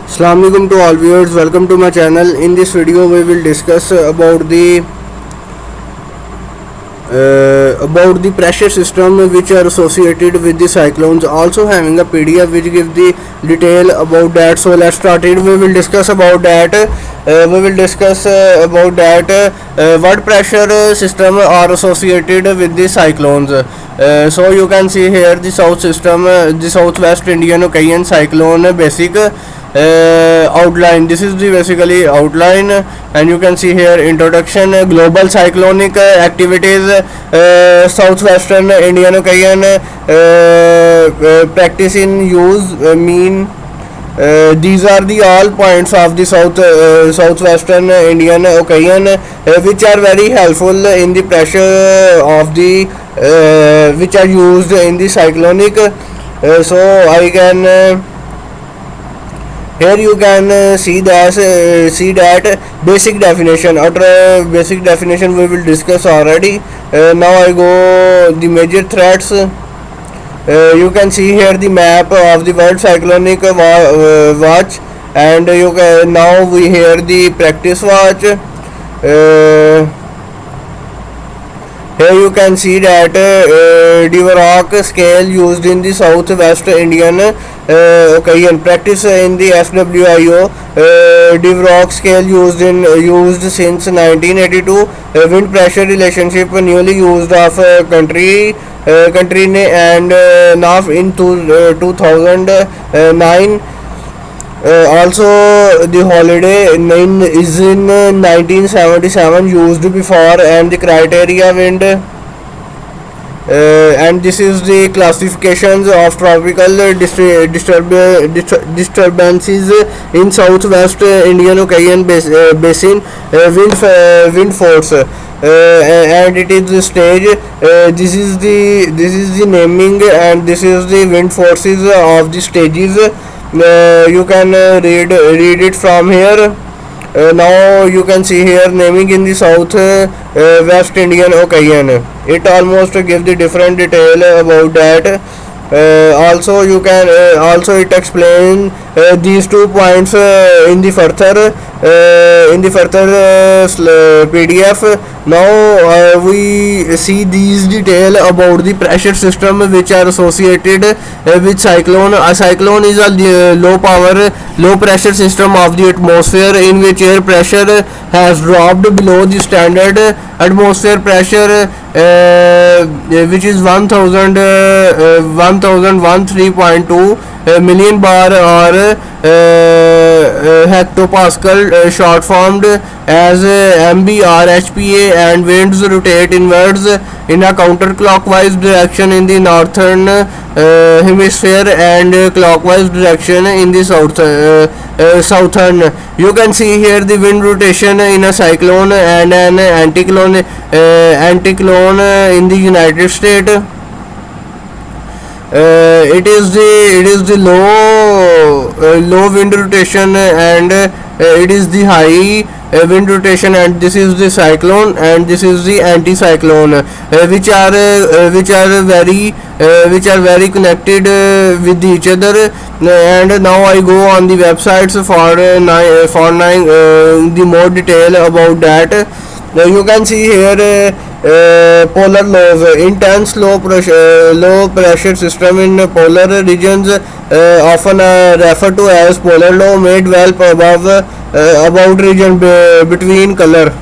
Assalamualaikum to all viewers, welcome to my channel. In this video we will discuss about the pressure system which are associated with the cyclones, also having a PDF which give the detail about that. So let's start it. We will discuss about that. What pressure system are associated with the cyclones. So you can see here the south system, the southwest Indian Ocean cyclone basic outline. This is the basically outline, and you can see here introduction, global cyclonic activities, southwestern Indian Ocean, practice in use, mean. These are the all points of the southwestern Indian Ocean which are very helpful in the pressure of the which are used in the cyclonic. So I can here you can see that basic definition. After basic definition we will discuss already. Now I go the major threats. You can see here the map of the World Cyclonic Watch, and you can now we hear the practice watch. Here you can see that Dvorak scale used in the southwest Indian Ocean. Practice in the SWIO. Dvorak scale used since 1982. Wind pressure relationship newly used of country and now in 2009. Also the holiday is in 1977 used before, and the criteria wind, and this is the classifications of tropical disturbances in southwest Indian Ocean basin. Wind force, and it is the stage. This is the naming, and this is the wind forces of the stages. You can read it from here. Now you can see here naming in the south west Indian Ocean. It almost gives the different detail about that. Also you can also it explain these 2 points in the further PDF. Now we see these detail about the pressure system which are associated with cyclone. A cyclone is a low pressure system of the atmosphere in which air pressure has dropped below the standard atmosphere pressure, which is 1013.2 million bar or hectopascal, short formed as MBR/HPA, and winds rotate inwards in a counterclockwise direction in the northern hemisphere and clockwise direction in the southern. You can see here the wind rotation in a cyclone and an anticlone in the United States. It is the low wind rotation, and it is the high wind rotation, and this is the cyclone, and this is the anticyclone, which are very connected with each other. And now I go on the websites for the more detail about that. You can see here polar lows, intense low pressure system in polar regions, often referred to as polar low, made well above about region between color.